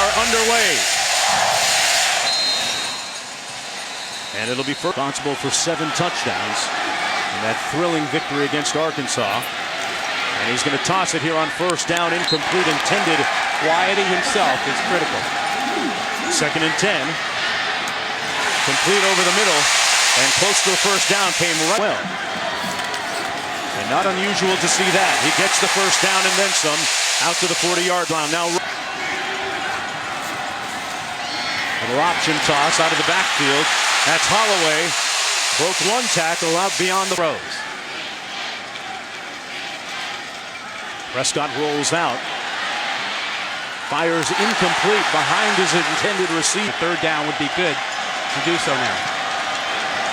are underway. And it'll be responsible for 7 touchdowns in that thrilling victory against Arkansas. And he's going to toss it here on first down, incomplete, intended. Quieting himself is critical. 2nd and 10. Complete over the middle, and close to the first down came right well. And not unusual to see that. He gets the first down and then some out to the 40-yard line. Now, little option toss out of the backfield. That's Holloway. Broke one tackle out beyond the rows. Prescott rolls out. Fires incomplete behind his intended receiver. 3rd down would be good to do so now.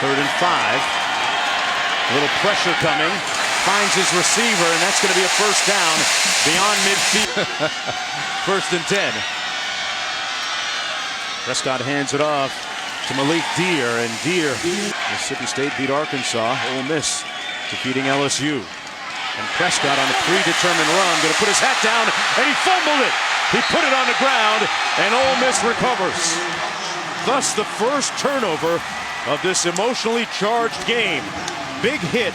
3rd and 5. A little pressure coming. Finds his receiver, and that's going to be a first down beyond midfield. 1st and 10. Prescott hands it off to Malik Deer, and Deer, Mississippi State beat Arkansas. Ole Miss defeating LSU. And Prescott on a predetermined run, going to put his hat down, and he fumbled it. He put it on the ground, and Ole Miss recovers. Thus, the first turnover of this emotionally charged game. Big hit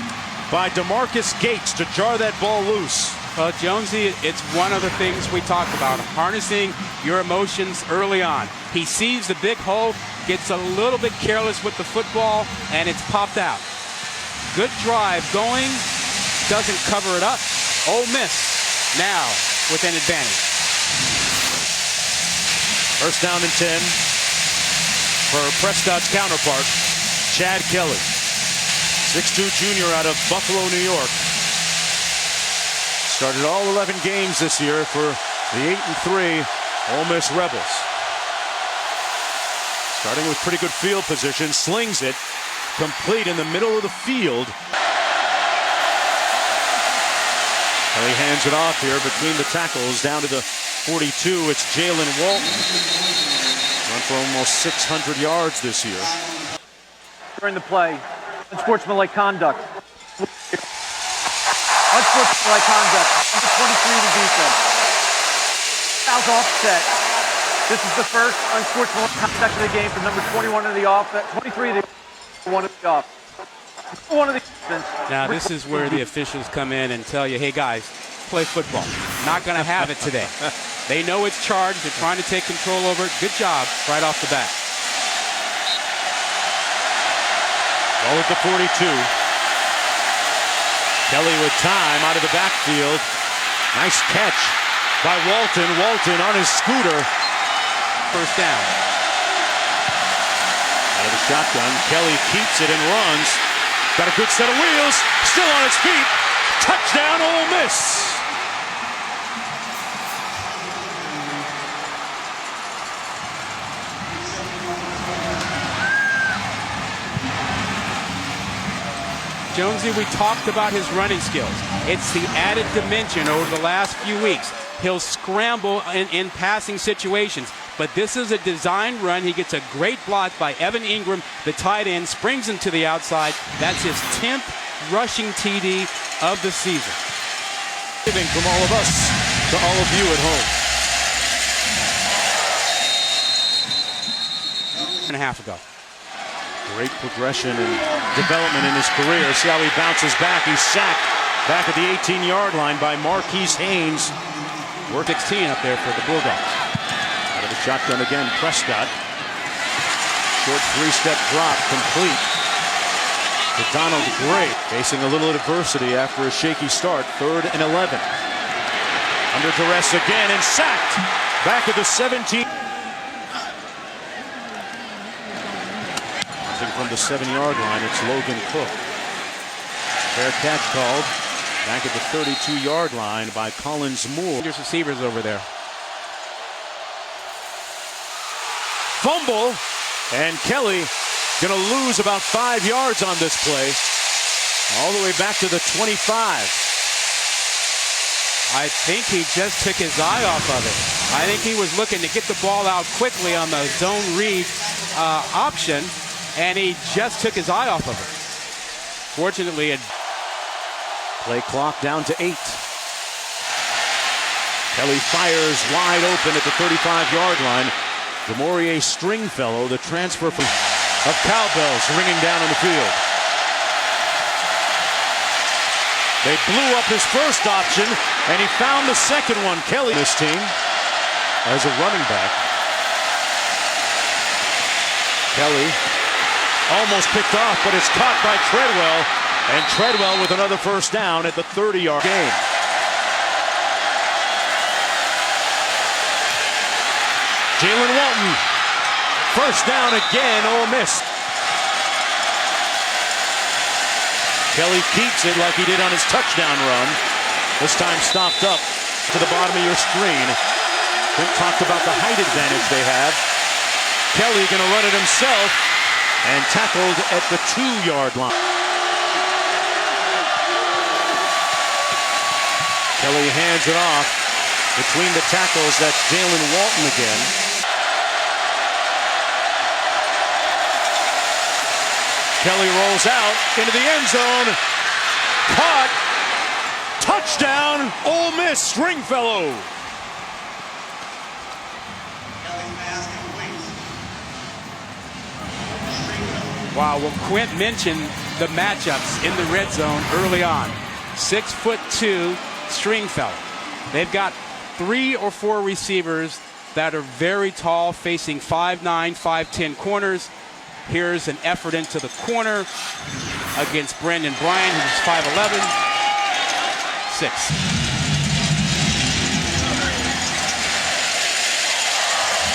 by DeMarcus Gates to jar that ball loose. Well, Jonesy, it's one of the things we talk about, harnessing your emotions early on. He sees the big hole, gets a little bit careless with the football, and it's popped out. Good drive going, doesn't cover it up. Ole Miss now with an advantage. First down and 10 for Prescott's counterpart, Chad Kelly. 6'2" junior out of Buffalo, New York. Started all 11 games this year for the 8-3 Ole Miss Rebels. Starting with pretty good field position, slings it complete in the middle of the field. Kelly hands it off here between the tackles down to the 42. It's Jalen Walton. Run for almost 600 yards this year. During the play, unsportsmanlike conduct. Unsportsmanlike conduct. Number 23 to defense. Fouls offset. This is the first unsportsmanlike conduct of the game for number 21 of the offense. 23 of the one of the offense. One of the defense. Now this is where the officials come in and tell you, hey guys, play football. Not going to have it today. They know it's charged. They're trying to take control over it. Good job right off the bat. Ball at the 42. Kelly with time out of the backfield. Nice catch by Walton. Walton on his scooter. First down. Out of the shotgun. Kelly keeps it and runs. Got a good set of wheels. Still on his feet. Touchdown, Ole Miss. Jonesy, we talked about his running skills. It's the added dimension over the last few weeks. He'll scramble in passing situations, but this is a designed run. He gets a great block by Evan Ingram, the tight end, springs him to the outside. That's his 10th rushing TD of the season. Giving from all of us to all of you at home. And a half ago. Great progression and development in his career. See how he bounces back. He's sacked back at the 18-yard line by Marquise Haynes. We're 16 up there for the Bulldogs. Out of the shotgun again, Prescott. Short 3-step drop, complete to Donald Gray. Facing a little adversity after a shaky start. 3rd and 11. Under duress again and sacked back at the 17. From the 7-yard line, it's Logan Cook. Fair catch called back at the 32-yard line by Collins Moore. There's receivers over there. Fumble, and Kelly going to lose about 5 yards on this play. All the way back to the 25. I think he just took his eye off of it. I think he was looking to get the ball out quickly on the zone read option. And he just took his eye off of it. Fortunately, play clock down to 8. Kelly fires wide open at the 35-yard line. DeMaurier Stringfellow, the transfer of cowbells ringing down on the field. They blew up his first option, and he found the second one. Kelly, this team, as a running back. Kelly almost picked off, but it's caught by Treadwell, and Treadwell with another first down at the 30-yard game. Jalen Walton, first down again, Ole Miss. Kelly keeps it like he did on his touchdown run. This time stopped up to the bottom of your screen. Clint talked about the height advantage they have. Kelly going to run it himself and tackled at the 2-yard line. Kelly hands it off between the tackles. That's Jalen Walton again. Kelly rolls out into the end zone. Caught. Touchdown, Ole Miss, Stringfellow. Wow, well, Quint mentioned the matchups in the red zone early on. 6'2", Stringfellow. They've got 3 or 4 receivers that are very tall, facing 5'9", 5'10" corners. Here's an effort into the corner against Brandon Bryan, who's 5'11", 6.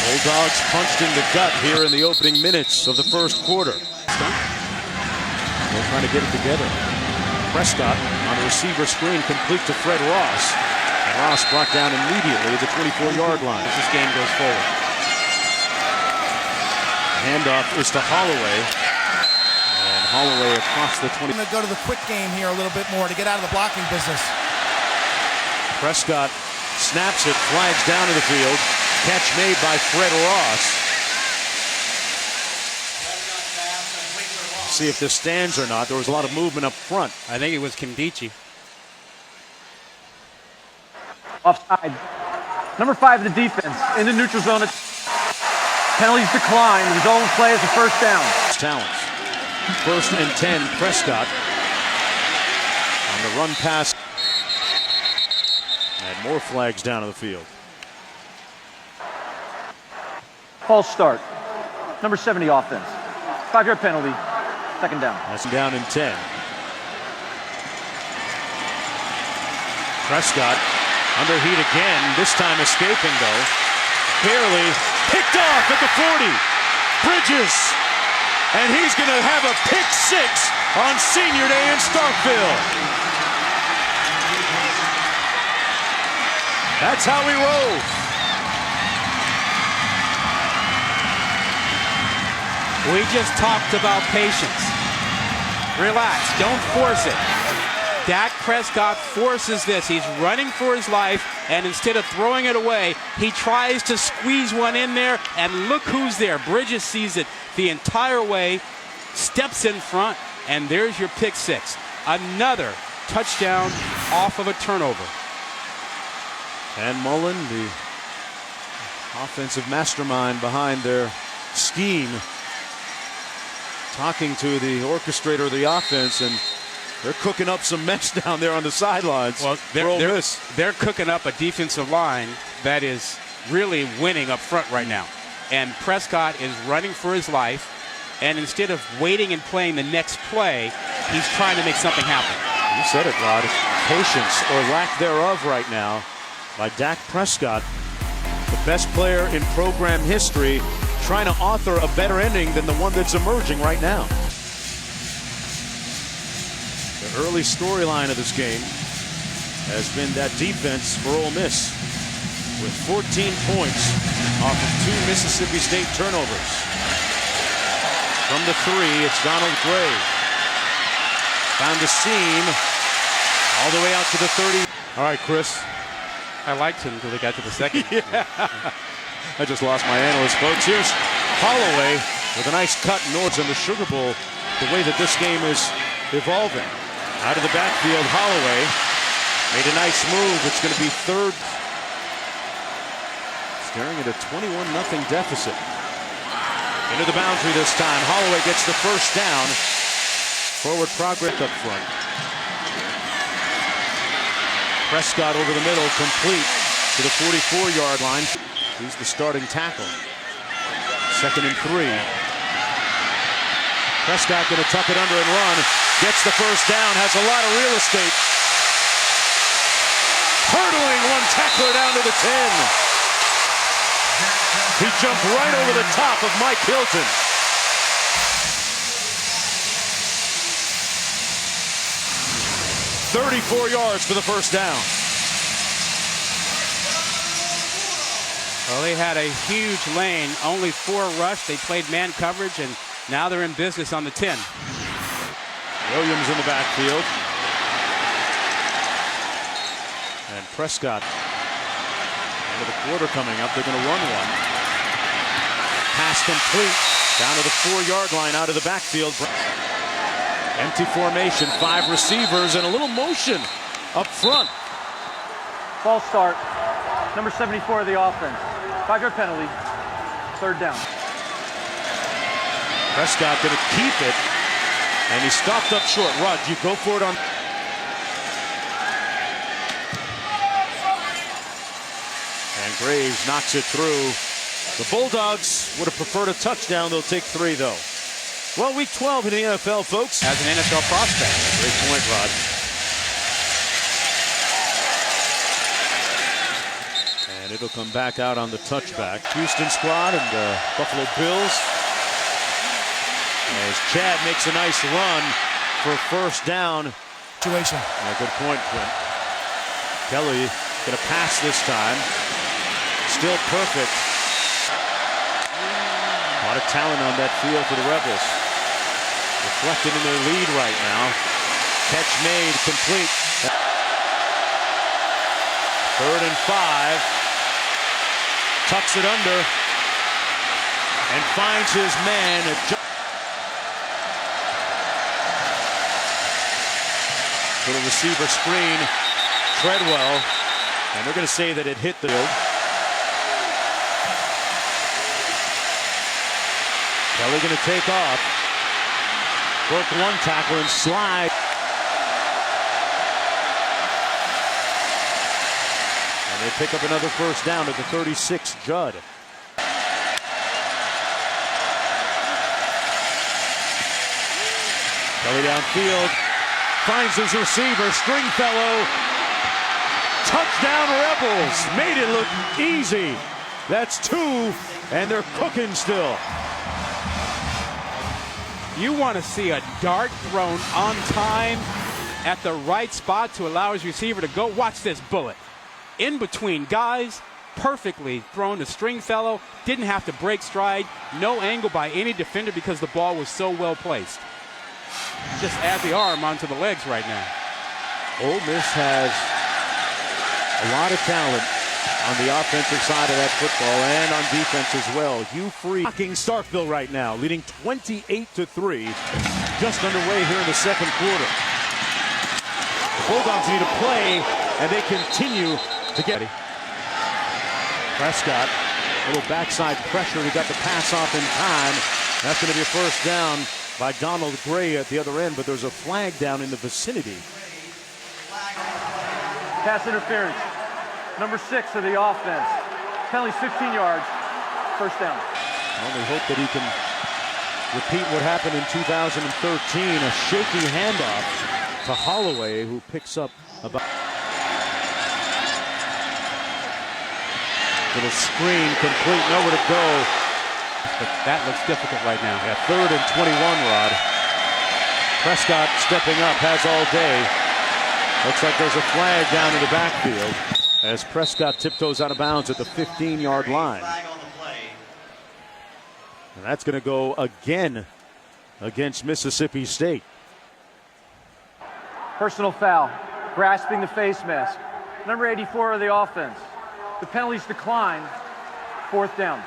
Bulldogs punched in the gut here in the opening minutes of the first quarter. They're trying to get it together. Prescott on the receiver screen, complete to Fred Ross. And Ross brought down immediately at the 24-yard line. As this game goes forward. Handoff is to Holloway. And Holloway across the 20. I'm going to go to the quick game here a little bit more to get out of the blocking business. Prescott snaps it, flags down to the field. Catch made by Fred Ross. See if this stands or not. There was a lot of movement up front. I think it was Kimdichie. Offside. Number 5 of the defense in the neutral zone. Penalties decline. The result of play is a first down. Talents. 1st and 10, Prescott. On the run pass. And more flags down to the field. False start. Number 70 offense. 5-yard penalty. 2nd down. That's down in 10. Prescott under heat again. This time escaping though. Barely picked off at the 40. Bridges. And he's going to have a pick 6 on senior day in Starkville. That's how we roll. We just talked about patience. Relax, don't force it. Dak Prescott forces this. He's running for his life, and instead of throwing it away, he tries to squeeze one in there, and look who's there. Bridges sees it the entire way, steps in front, and there's your pick 6. Another touchdown off of a turnover. And Mullen, the offensive mastermind behind their scheme, talking to the orchestrator of the offense, and they're cooking up some mess down there on the sidelines. Well, they're cooking up a defensive line that is really winning up front right now. And Prescott is running for his life, and instead of waiting and playing the next play, he's trying to make something happen. You said it, Rod. Patience or lack thereof right now by Dak Prescott, the best player in program history, trying to author a better ending than the one that's emerging right now. The early storyline of this game has been that defense for Ole Miss, with 14 points off of 2 Mississippi State turnovers. From the 3, it's Donald Gray. Found the seam all the way out to the 30. All right, Chris. I liked him until they got to the second. Yeah. I just lost my analyst, folks. Here's Holloway with a nice cut north in the Sugar Bowl. The way that this game is evolving. Out of the backfield, Holloway made a nice move. It's going to be 3rd Staring at a 21-0 deficit. Into the boundary this time. Holloway gets the first down. Forward progress up front. Prescott over the middle, complete to the 44-yard line. He's the starting tackle. 2nd and 3. Prescott going to tuck it under and run. Gets the first down, has a lot of real estate. Hurdling one tackler down to the 10. He jumped right over the top of Mike Hilton. "34 yards for the first down." Well, they had a huge lane, only 4 rushed. They played man coverage, and now they're in business on the 10. Williams in the backfield. And Prescott. End of the quarter coming up. They're going to run one. Pass complete. Down to the 4-yard line out of the backfield. Empty formation. 5 receivers and a little motion up front. False start. Number 74 of the offense. 5-yard penalty. 3rd down. Prescott going to keep it. And he stopped up short. Rod, you go for it on. And Graves knocks it through. The Bulldogs would have preferred a touchdown. They'll take 3, though. Well, week 12 in the NFL, folks. As an NFL prospect. Great point, Rod. And it'll come back out on the touchback. Houston squad and the Buffalo Bills. As Chad makes a nice run for first down. Situation. Yeah, good point, Clint. Kelly going to pass this time. Still perfect. A lot of talent on that field for the Rebels. Reflected in their lead right now. Catch made, complete. 3rd and 5. Tucks it under. And finds his man. Little receiver screen. Treadwell. And they're going to say that it hit the field. Kelly going to take off. Broke one tackle and slide. And they pick up another first down at the 36. Judd. Kelly downfield. Finds his receiver. Stringfellow. Touchdown Rebels. Made it look easy. That's 2. And they're cooking still. You want to see a dart thrown on time at the right spot to allow his receiver to go. Watch this bullet. In between guys, perfectly thrown to Stringfellow. Didn't have to break stride. No angle by any defender because the ball was so well placed. Just add the arm onto the legs right now. Ole Miss has a lot of talent on the offensive side of that football and on defense as well. Hugh knocking Starkville right now, leading 28-3. Just underway here in the 2nd quarter. The Bulldogs need to play, and they continue to get it. Prescott, a little backside pressure. He got the pass off in time. That's going to be a first down by Donald Gray at the other end, but there's a flag down in the vicinity. Pass interference. Number 6 of the offense. Penalty 15 yards. First down. Only hope that he can repeat what happened in 2013. A shaky handoff to Holloway, who picks up about. Little screen complete, nowhere to go. But that looks difficult right now. Yeah, 3rd and 21, Rod. Prescott stepping up, has all day. Looks like there's a flag down in the backfield as Prescott tiptoes out of bounds at the 15-yard line. And that's going to go again against Mississippi State. Personal foul. Grasping the face mask. Number 84 of the offense. The penalties decline. 4th down.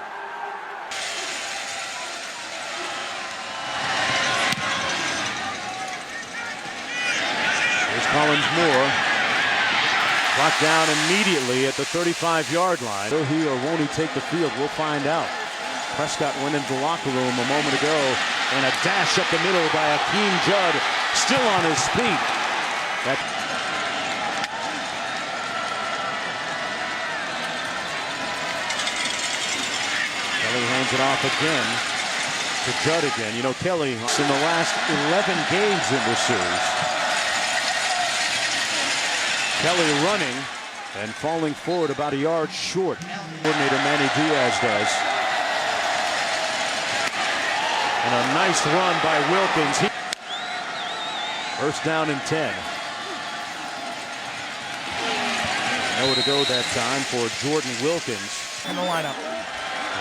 Here's Collins Moore. Brought down immediately at the 35-yard line. Will he or won't he take the field? We'll find out. Prescott went into the locker room a moment ago, and a dash up the middle by Akeem Judd, still on his feet. Kelly hands it off again to Judd again. You know, Kelly in the last 11 games in this series. Kelly running and falling forward about a yard short. Coordinator Manny Diaz does. And a nice run by Wilkins. First down and 10. Nowhere to go that time for Jordan Wilkins. In the lineup.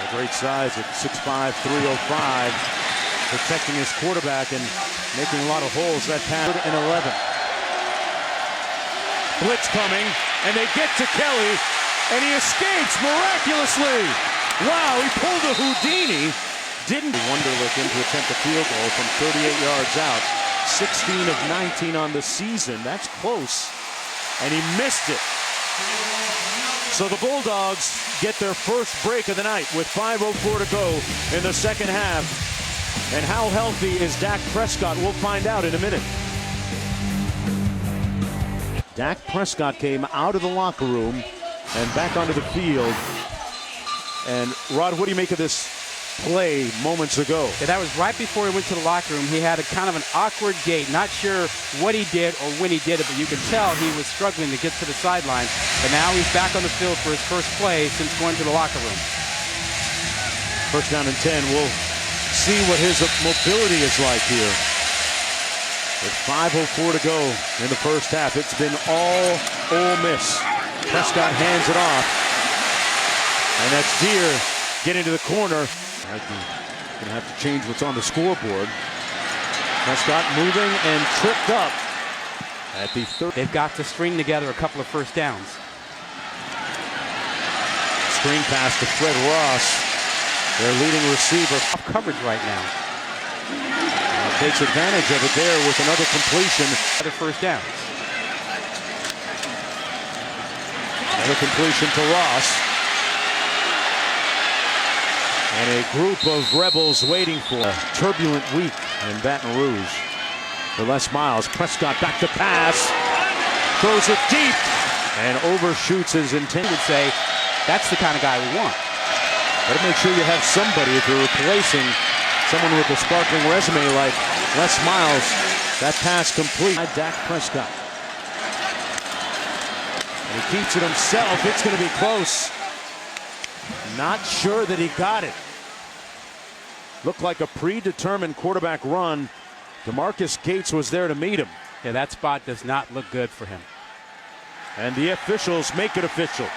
Great size at 6'5", 305. Protecting his quarterback and making a lot of holes. That pass and 11. Blitz coming, and they get to Kelly, and he escapes miraculously. Wow, he pulled a Houdini. Didn't Wonderlick in to attempt a field goal from 38 yards out. 16 of 19 on the season. That's close. And he missed it. So the Bulldogs get their first break of the night with 5:04 to go in the second half. And how healthy is Dak Prescott? We'll find out in a minute. Dak Prescott came out of the locker room and back onto the field. And Rod, what do you make of this play moments ago? Yeah, that was right before he went to the locker room. He had a kind of an awkward gait, not sure what he did or when he did it, but you could tell he was struggling to get to the sideline. And now he's back on the field for his first play since going to the locker room. First down and 10. We'll see what his mobility is like here. With 5:04 to go in the first half, it's been all Ole Miss. Prescott hands it off. And that's Deere getting to the corner. Gonna have to change what's on the scoreboard. Prescott moving and tripped up at the third. They've got to string together a couple of first downs. Screen pass to Fred Ross, their leading receiver. Off coverage right now. Takes advantage of it there with another completion. Other first downs. Another completion to Ross. And a group of Rebels waiting for a turbulent week in Baton Rouge. For Les Miles, Prescott back to pass. Throws it deep and overshoots his intent. Would say that's the kind of guy we want. Better make sure you have somebody if you're replacing someone with a sparkling resume like Les Miles. That pass complete by Dak Prescott. And he keeps it himself. It's going to be close. Not sure that he got it. Looked like a predetermined quarterback run. DeMarcus Gates was there to meet him. Yeah, that spot does not look good for him. And the officials make it official.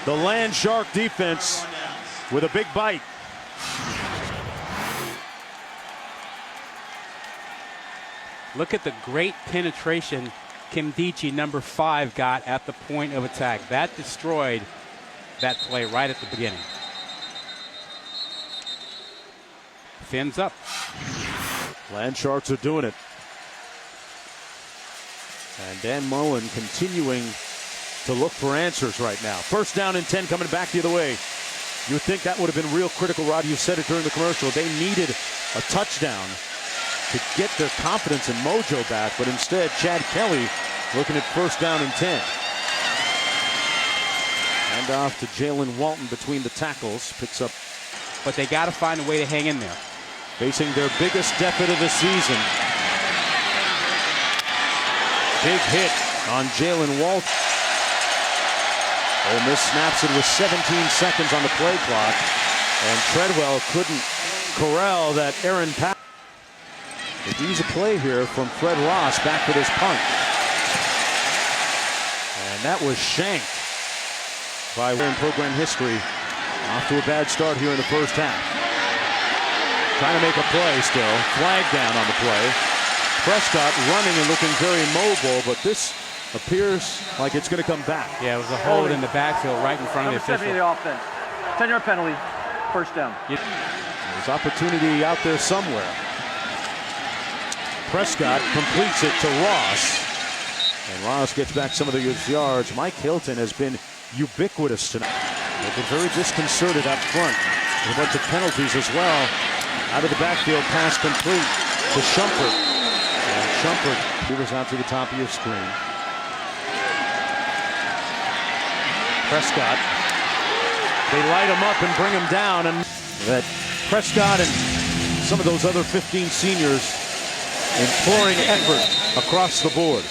The Land Shark defense with a big bite. Look at the great penetration Kimdichie, number 5, got at the point of attack. That destroyed that play right at the beginning. Fins up. Land Sharks are doing it. And Dan Mullen continuing to look for answers right now. First down and 10 coming back the other way. You would think that would have been real critical, Rod. You said it during the commercial. They needed a touchdown to get their confidence and mojo back, but instead Chad Kelly looking at first down and 10. Hand off to Jalen Walton between the tackles. Picks up. But they got to find a way to hang in there. Facing their biggest deficit of the season. Big hit on Jalen Walton. Ole Miss snaps it with 17 seconds on the play clock. And Treadwell couldn't corral that Aaron pass. They use a play here from Fred Ross back with his punt. And that was shanked by in program history. Off to a bad start here in the first half. Trying to make a play still. Flag down on the play. Prescott running and looking very mobile, but this appears like it's going to come back. Yeah, it was a hold in the backfield right in front of the official. Number 70 of the offense. 10-yard penalty. First down. There's opportunity out there somewhere. Prescott completes it to Ross. And Ross gets back some of the yards. Mike Hilton has been ubiquitous tonight. They've been very disconcerted up front. A bunch of penalties as well. Out of the backfield, pass complete to Shumpert. And Shumpert, he was out to the top of your screen. Prescott. They light him up and bring him down. And that Prescott and some of those other 15 seniors in pouring effort across the board.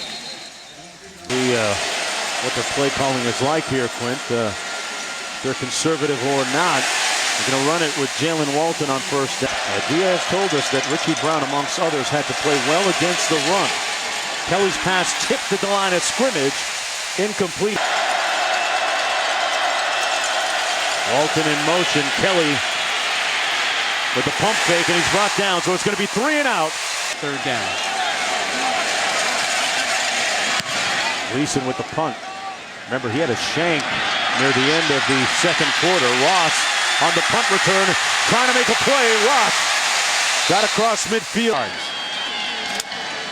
What the play calling is like here, Quint. They're conservative or not. They're going to run it with Jalen Walton on first down. Diaz told us that Richie Brown, amongst others, had to play well against the run. Kelly's pass tipped at the line of scrimmage. Incomplete. Walton in motion. Kelly with the pump fake, and he's brought down. So it's going to be 3 and out. Third down. Gleason with the punt. Remember, he had a shank near the end of the second quarter. Ross on the punt return, trying to make a play. Ross got across midfield.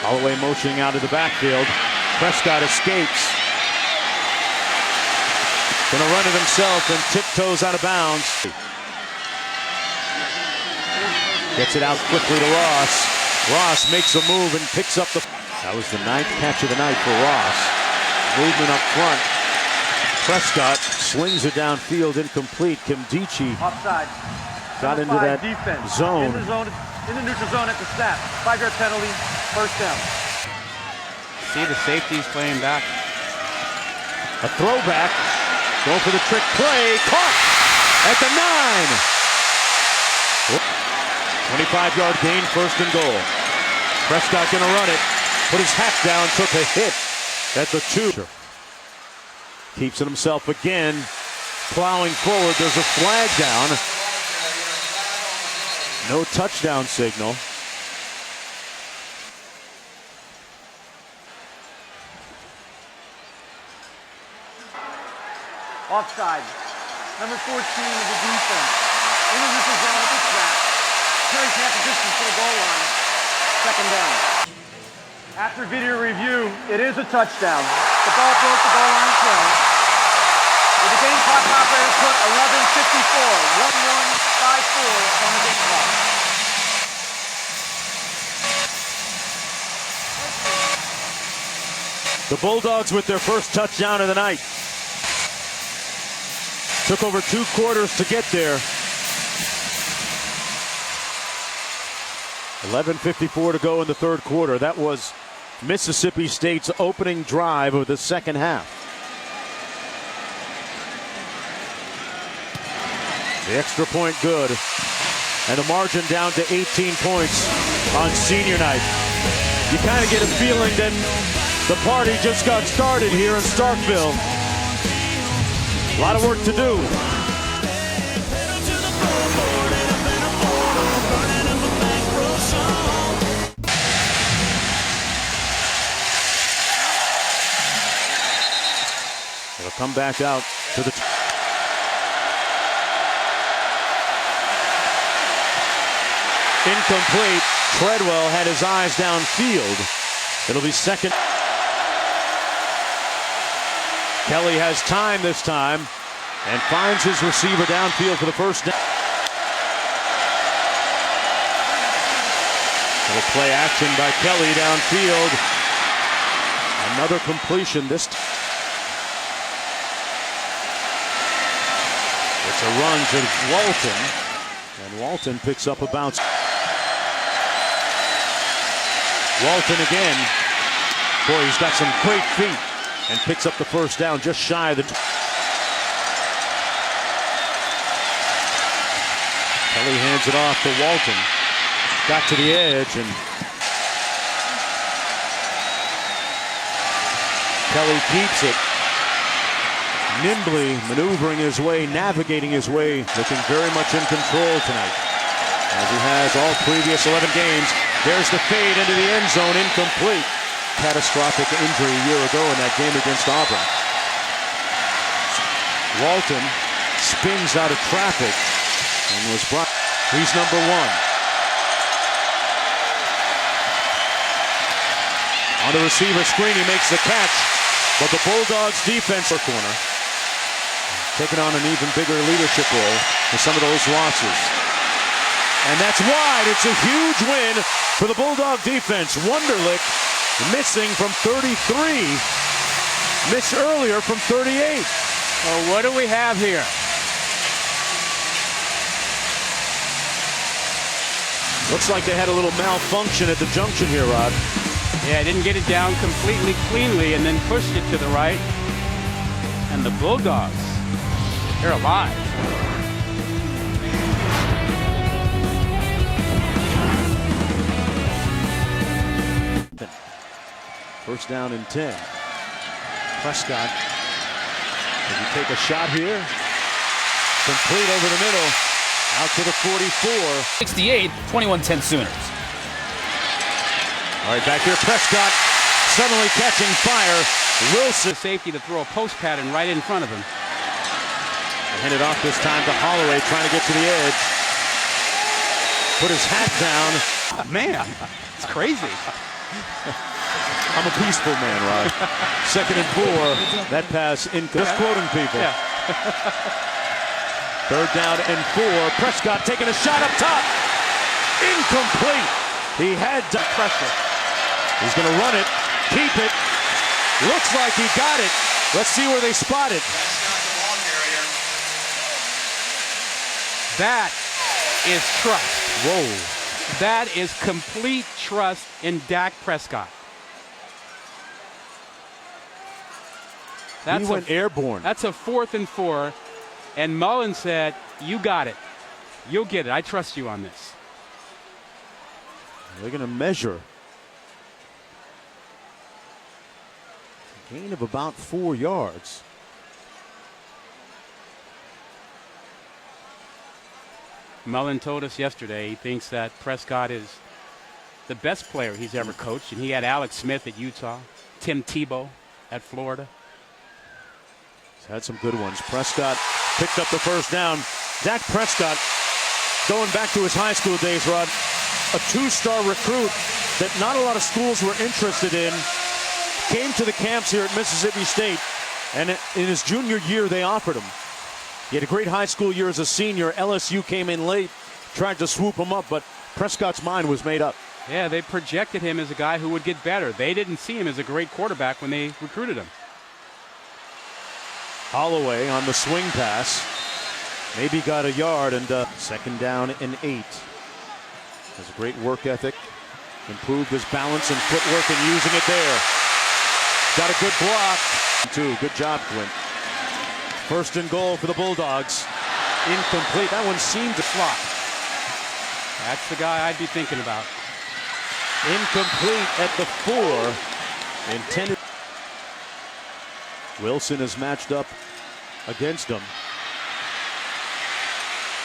Holloway motioning out of the backfield. Prescott escapes. Gonna run it himself and tiptoes out of bounds. Gets it out quickly to Ross. Ross makes a move and picks up the... That was the 9th catch of the night for Ross. Movement up front. Prescott slings it downfield, incomplete. Kimdichie Offside. got into that defense. zone. In the neutral zone at the snap. 5-yard penalty, first down. See the safeties playing back. A throwback. Going for the trick play. Caught at the 9. 25-yard gain, first and goal. Prescott gonna run it. Put his hat down, took a hit at the 2. Keeps it himself again. Plowing forward. There's a flag down. No touchdown signal. Offside. Number 14 of the defense. In the neutral zone at the snap. Carries half the distance to the goal line. Second down. After video review, it is a touchdown. The ball broke the goal line play. With the game clock operator put 11:54, 11:54 on the game clock. The Bulldogs with their first touchdown of the night. Took over 2 quarters to get there. 11:54 to go in the third quarter. That was Mississippi State's opening drive of the second half. The extra point good. And the margin down to 18 points on senior night. You kind of get a feeling that the party just got started here in Starkville. A lot of work to do. It'll come back out to the... Incomplete. Treadwell had his eyes downfield. It'll be second. Kelly has time this time and finds his receiver downfield for the first down. Little play action by Kelly downfield. Another completion this time. It's a run to Walton, and Walton picks up a bounce. Walton again. Boy, he's got some great feet and picks up the first down just shy of the... Kelly hands it off to Walton. Got to the edge and Kelly keeps it. Nimbly maneuvering his way, navigating his way, looking very much in control tonight. As he has all previous 11 games. There's the fade into the end zone, incomplete. Catastrophic injury a year ago in that game against Auburn. Walton spins out of traffic and was brought. He's number 1. On the receiver screen, he makes the catch. But the Bulldogs defense are corner. Taking on an even bigger leadership role for some of those losses. And that's wide. It's a huge win for the Bulldog defense. Wunderlich missing from 33. Missed earlier from 38. Well, what do we have here? Looks like they had a little malfunction at the junction here, Rod. Yeah, didn't get it down completely cleanly and then pushed it to the right. And the Bulldogs, they're alive. First down and 10. Prescott, does he take a shot here? Complete over the middle. Out to the 44. 68, 21-10 Sooners. All right, back here, Prescott suddenly catching fire. Wilson. Safety to throw a post pattern right in front of him. Hand it off this time to Holloway, trying to get to the edge. Put his hat down. Man, it's crazy. I'm a peaceful man, Rod. 2nd and 4. That pass just quoting people. Yeah. 3rd down and 4. Prescott taking a shot up top. Incomplete. He had pressure. He's going to run it, keep it. Looks like he got it. Let's see where they spot it. That is trust. Whoa. That is complete trust in Dak Prescott. He went airborne. That's a 4th and 4. And Mullen said, you got it. You'll get it. I trust you on this. They're going to measure. A gain of about 4 yards. Mullen told us yesterday he thinks that Prescott is the best player he's ever coached. And he had Alex Smith at Utah, Tim Tebow at Florida. He's had some good ones. Prescott picked up the first down. Dak Prescott, going back to his high school days, Rod, a 2-star recruit that not a lot of schools were interested in, came to the camps here at Mississippi State, and in his junior year they offered him. He had a great high school year as a senior. LSU came in late, tried to swoop him up, but Prescott's mind was made up. Yeah, they projected him as a guy who would get better. They didn't see him as a great quarterback when they recruited him. Holloway on the swing pass. Maybe got a yard, and 2nd down and 8. Has a great work ethic. Improved his balance and footwork and using it there. Got a good block. Good job, Quint. 1st and goal for the Bulldogs. Incomplete. That one seemed to flop. That's the guy I'd be thinking about. Incomplete at the 4. Intended. Wilson is matched up against him.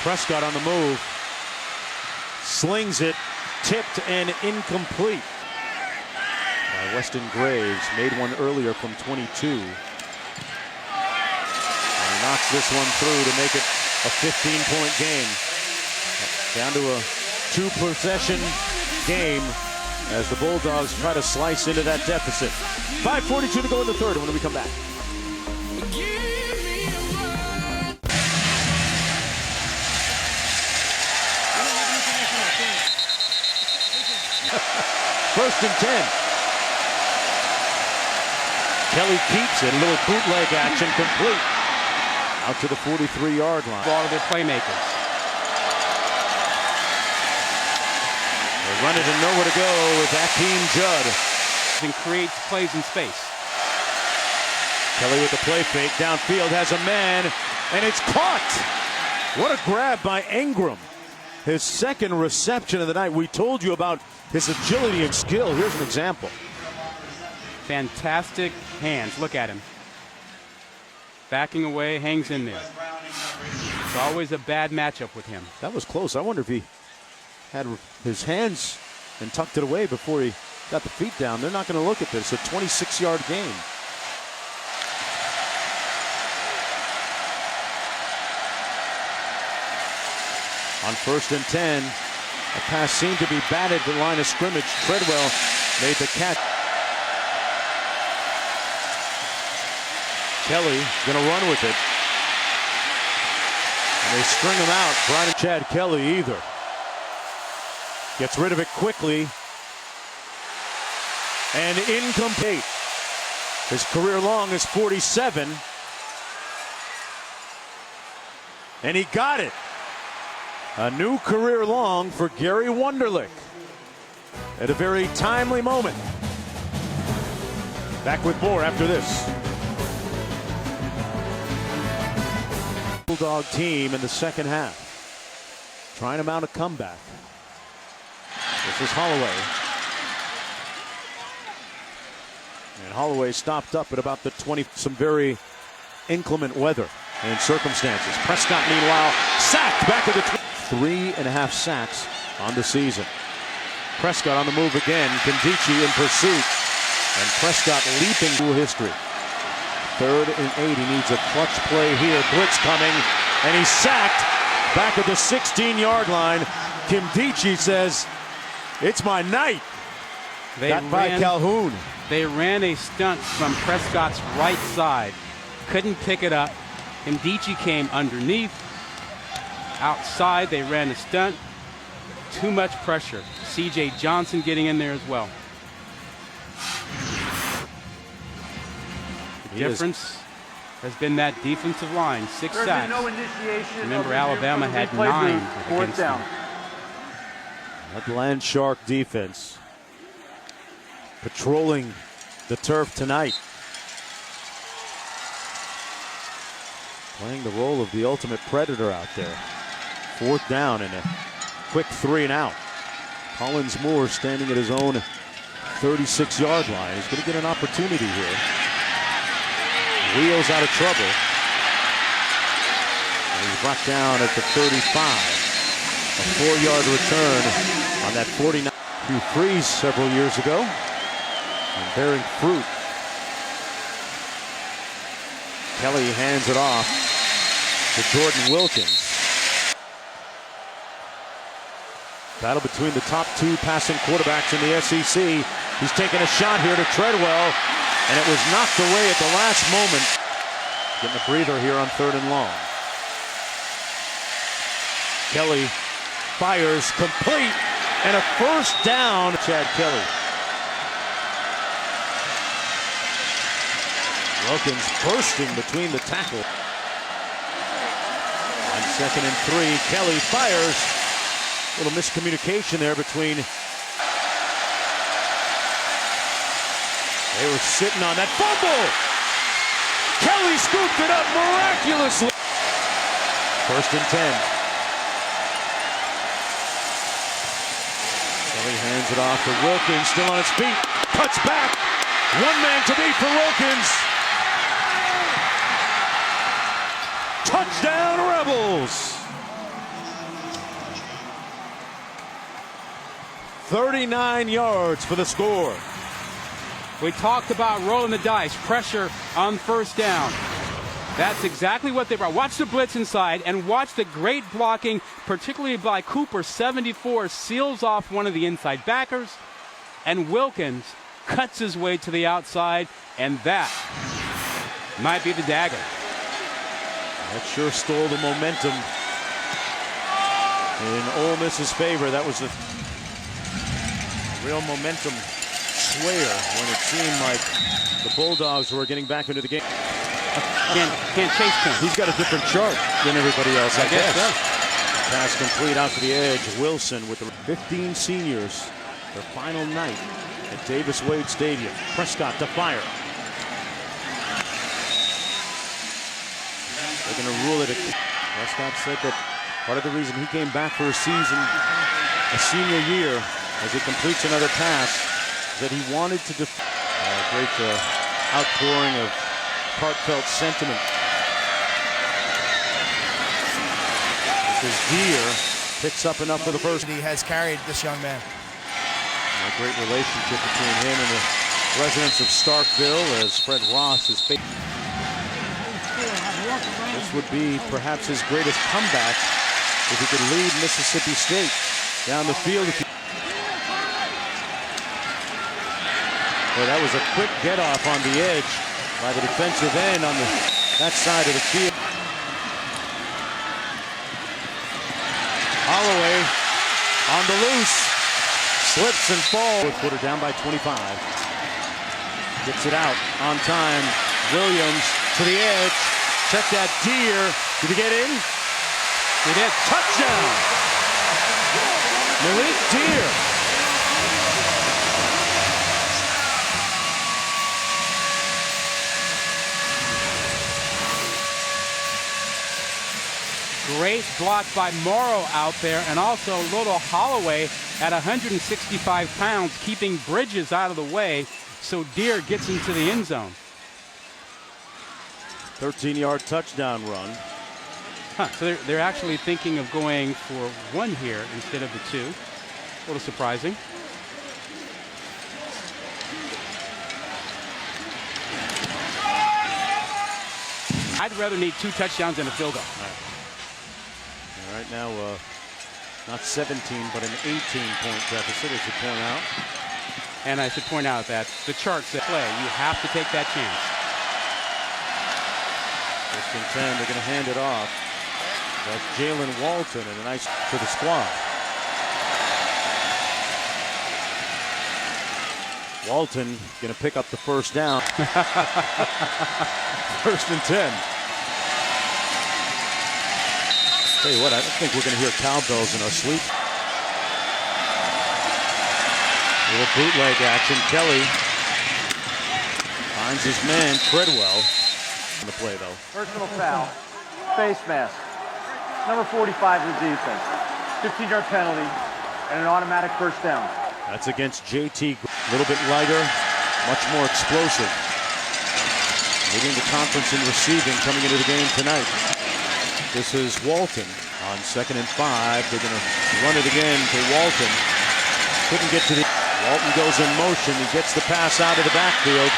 Prescott on the move. Slings it. Tipped and incomplete. Weston Graves made one earlier from 22. And he knocks this one through to make it a 15-point game. Down to a 2-possession game as the Bulldogs try to slice into that deficit. 5:42 to go in the 3rd when we come back. First and 10. Kelly keeps it. A little bootleg action complete. Out to the 43-yard line. All of their playmakers. They run it and nowhere to go with Akeem Judd. And creates plays in space. Kelly with the play fake. Downfield has a man, and it's caught. What a grab by Ingram. His 2nd reception of the night. We told you about his agility and skill. Here's an example. Fantastic hands. Look at him. Backing away, hangs in there. It's always a bad matchup with him. That was close. I wonder if he had his hands and tucked it away before he got the feet down. They're not going to look at this. A 26-yard game. On 1st and 10, a pass seemed to be batted at the line of scrimmage. Treadwell made the catch. Kelly gonna run with it. And they string him out. Brian Chad Kelly either. Gets rid of it quickly. And incomplete. His career long is 47. And he got it. A new career long for Gary Wunderlich. At a very timely moment. Back with more after this. Bulldog team in the second half. Trying to mount a comeback. This is Holloway. And Holloway stopped up at about the 20. Some very inclement weather and circumstances. Prescott, meanwhile, sacked back at the 3.5 sacks on the season. Prescott on the move again. Condensed in pursuit. And Prescott leaping through history. 3rd and 8. He needs a clutch play here. Blitz coming. And he's sacked back at the 16-yard line. Condensed says, "It's my night." Got by Calhoun. They ran a stunt from Prescott's right side. Couldn't pick it up. Condensed came underneath. Outside, they ran a stunt. Too much pressure. C.J. Johnson getting in there as well. The difference has been that defensive line. 6 sacks. No initiation. Remember, Alabama had 9 Fourth down. That Land Shark defense patrolling the turf tonight. Playing the role of the ultimate predator out there. 4th down and a quick 3 and out. Collins Moore standing at his own 36-yard line. He's going to get an opportunity here. Wheels out of trouble. And he's brought down at the 35. A 4-yard return on that 49. Hugh Freeze several years ago. And bearing fruit. Kelly hands it off to Jordan Wilkins. Battle between the top 2 passing quarterbacks in the SEC. He's taking a shot here to Treadwell, and it was knocked away at the last moment. Getting a breather here on 3rd and long. Kelly fires complete, and a 1st down. Chad Kelly. Wilkins bursting between the tackle. On 2nd and 3, Kelly fires. A little miscommunication there between. They were sitting on that fumble. Kelly scooped it up miraculously. 1st and 10. Kelly hands it off to Wilkins, still on his feet. Cuts back. 1 man to beat for Wilkins. Touchdown Rebels. 39 yards for the score. We talked about rolling the dice, pressure on 1st down. That's exactly what they brought. Watch the blitz inside and watch the great blocking, particularly by Cooper. 74 seals off one of the inside backers, and Wilkins cuts his way to the outside, and that might be the dagger. That sure stole the momentum in Ole Miss's favor. That was the real momentum swayer when it seemed like the Bulldogs were getting back into the game. Can't chase him. He's got a different chart than everybody else, I guess. So. Pass complete out to the edge. Wilson with the 15 seniors. Their final night at Davis Wade Stadium. Prescott to fire. They're going to rule it. Prescott said that part of the reason he came back for a season, a senior year, as he completes another pass, that he wanted to great outpouring of heartfelt sentiment. This is Deere picks up enough for the first. He has carried this young man. A great relationship between him and the residents of Starkville, as Fred Ross is facing. This would be perhaps his greatest comeback if he could lead Mississippi State down the field. Well, that was a quick get off on the edge. by the defensive end on that side of the field. Holloway on the loose. Slips and falls. Fourth quarter down by 25. Gets it out on time. Williams to the edge. Check that Deer. Did he get in? He did. Touchdown! Malik Deer. Great block by Morrow out there, and also little Holloway at 165 pounds, keeping Bridges out of the way, so Deer gets into the end zone. 13-yard touchdown run. So they're actually thinking of going for one here instead of the two. A little surprising. I'd rather need 2 touchdowns than a field goal. Right now, not 17, but an 18-point deficit, as you point out. And I should point out that the chart says play. You have to take that chance. First and 10, they're going to hand it off. That's Jalen Walton, and a nice for the squad. Walton going to pick up the first down. First and 10. Tell you what, I don't think we're going to hear cowbells in our sleep. Little bootleg action. Kelly finds his man, Treadwell, on the play, though. Personal foul. Face mask. Number 45 of the defense. 15-yard penalty and an automatic first down. That's against JT. A little bit lighter, much more explosive. Leading the conference in receiving coming into the game tonight. This is Walton on 2nd and 5. They're going to run it again to Walton. Couldn't get to the... Walton goes in motion. He gets the pass out of the backfield.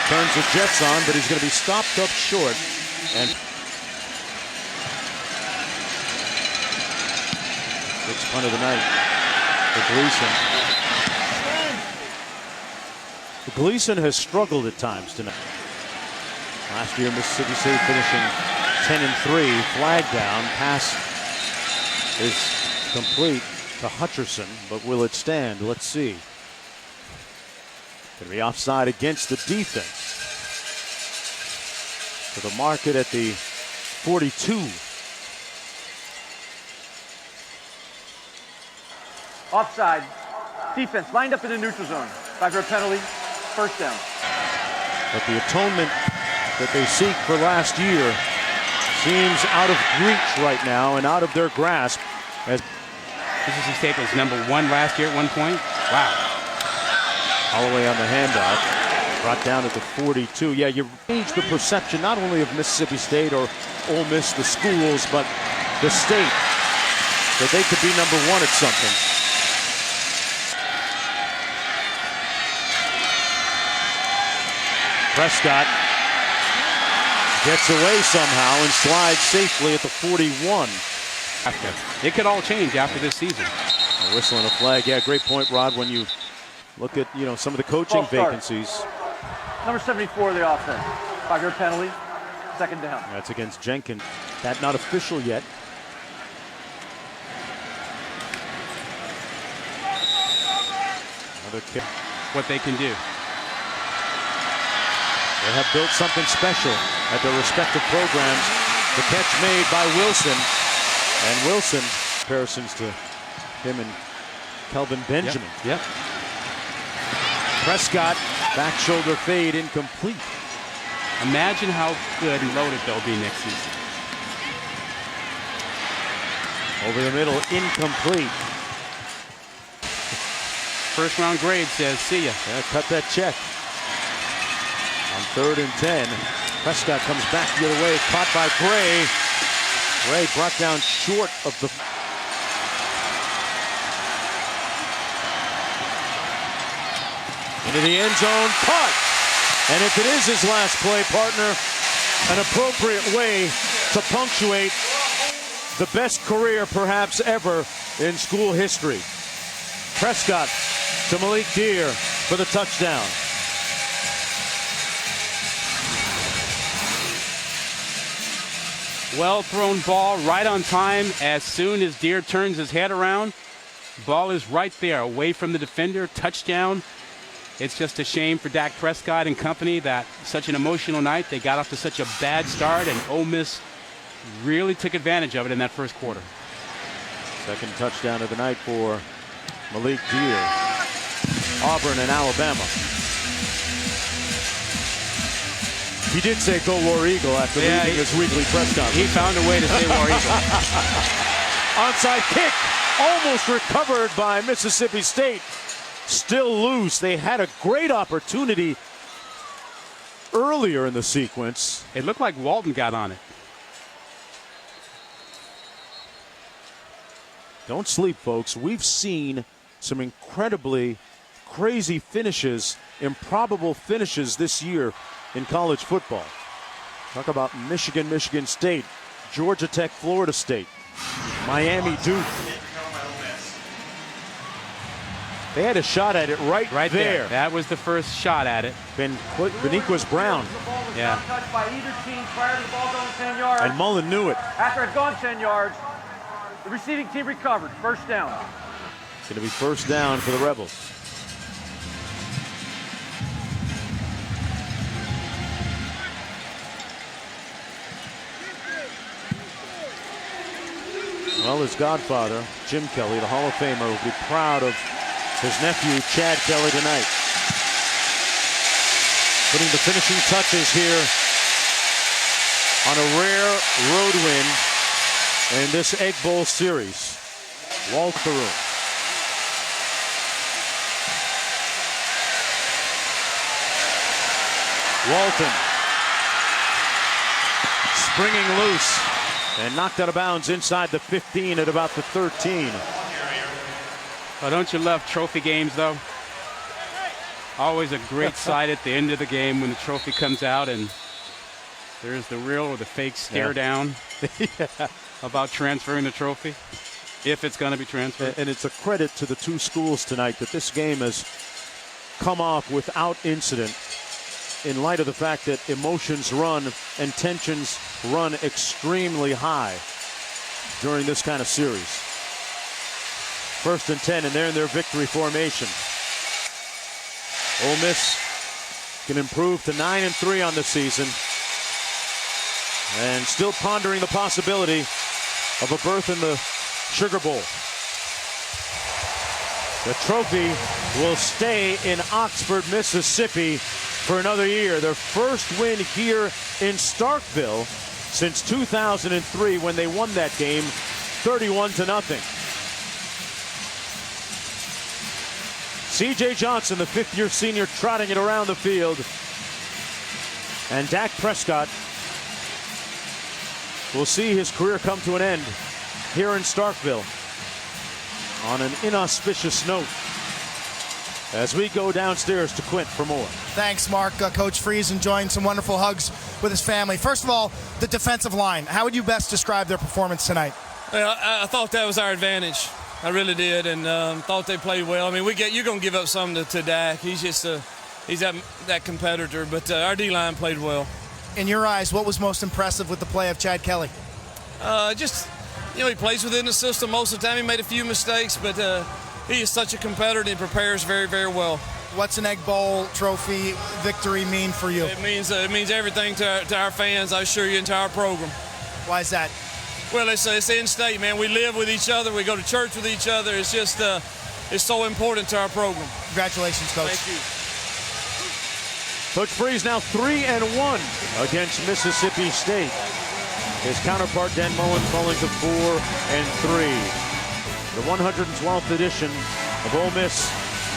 Turns the Jets on, but he's going to be stopped up short. And 6th punt of the night for Gleason. Gleason has struggled at times tonight. Last year, Mississippi State finishing 10-3, flag down. Pass is complete to Hutcherson, but will it stand? Let's see. Going to be offside against the defense. To the market at the 42. Offside. Defense lined up in the neutral zone. 5-yard penalty. First down. But the atonement that they seek for last year seems out of reach right now and out of their grasp. As Mississippi State was number 1 last year at one point. Wow. Holloway on the handoff, brought down at the 42. Yeah, you change the perception not only of Mississippi State or Ole Miss, the schools, but the state, that they could be number 1 at something. Prescott gets away somehow and slides safely at the 41. It could all change after this season. A whistle and a flag. Yeah, great point, Rod, when you look at, some of the coaching vacancies. Number 74 of the offense. 5-yard penalty. Second down. That's against Jenkins. That not official yet. Another kick. What they can do. They have built something special at their respective programs. The catch made by Wilson. And Wilson, comparisons to him and Kelvin Benjamin. Yep. Prescott, back shoulder fade, incomplete. Imagine how good and loaded they'll be next season. Over the middle, incomplete. First round grade says, see ya. Yeah, cut that check. On 3rd and 10, Prescott comes back the other way, caught by Gray. Gray brought down short of the... Into the end zone, caught. And if it is his last play, partner, an appropriate way to punctuate the best career perhaps ever in school history. Prescott to Malik Deer for the touchdown. Well thrown ball right on time. As soon as Deere turns his head around, ball is right there away from the defender. Touchdown. It's just a shame for Dak Prescott and company that such an emotional night. They got off to such a bad start, and Ole Miss really took advantage of it in that first quarter. Second touchdown of the night for Malik Deere. Auburn and Alabama. He did say go War Eagle after leaving his weekly press conference. He found a way to say War Eagle. Onside kick almost recovered by Mississippi State. Still loose. They had a great opportunity earlier in the sequence. It looked like Walton got on it. Don't sleep, folks. We've seen some incredibly crazy finishes, improbable finishes this year in college football. Talk about Michigan, Michigan State, Georgia Tech, Florida State, Miami, Duke. They had a shot at it right there. That was the first shot at it. Beniquez Brown. Yeah. Touched by either team prior to the ball going 10 yards. And Mullen knew it. After it had gone 10 yards, the receiving team recovered. First down. It's going to be first down for the Rebels. Well, his godfather, Jim Kelly, the Hall of Famer, will be proud of his nephew, Chad Kelly, tonight. Putting the finishing touches here on a rare road win in this Egg Bowl series. Walt the room. Walton springing loose and knocked out of bounds inside the 15 at about the 13. Oh, don't you love trophy games, though? Always a great sight at the end of the game when the trophy comes out and there's the real or the fake stare down about transferring the trophy, if it's going to be transferred. And it's a credit to the two schools tonight that this game has come off without incident, in light of the fact that emotions run and tensions run extremely high during this kind of series. First and 10, and they're in their victory formation. Ole Miss can improve to 9-3 on the season, and still pondering the possibility of a berth in the Sugar Bowl. The trophy will stay in Oxford, Mississippi for another year. Their first win here in Starkville since 2003 when they won that game 31-0. C.J. Johnson, the fifth-year senior, trotting it around the field. And Dak Prescott will see his career come to an end here in Starkville on an inauspicious note as we go downstairs to Quint for more. Thanks, Mark. Coach Freeze enjoying some wonderful hugs with his family. First of all, the defensive line. How would you best describe their performance tonight? Well, I thought that was our advantage. I really did, and thought they played well. I mean, you're going to give up some to Dak. He's just he's that competitor, but our D-line played well. In your eyes, what was most impressive with the play of Chad Kelly? He plays within the system most of the time. He made a few mistakes, but he is such a competitor and he prepares very, very well. What's an Egg Bowl trophy victory mean for you? It means everything to our fans, I assure you, and to our program. Why is that? Well, it's in-state, man. We live with each other. We go to church with each other. It's just it's so important to our program. Congratulations, Coach. Thank you. Coach Freeze now 3-1 against Mississippi State. His counterpart, Dan Mullen, falling to 4-3. The 112th edition of Ole Miss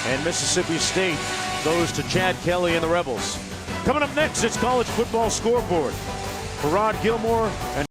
and Mississippi State goes to Chad Kelly and the Rebels. Coming up next, it's College Football Scoreboard. For Rod Gilmore and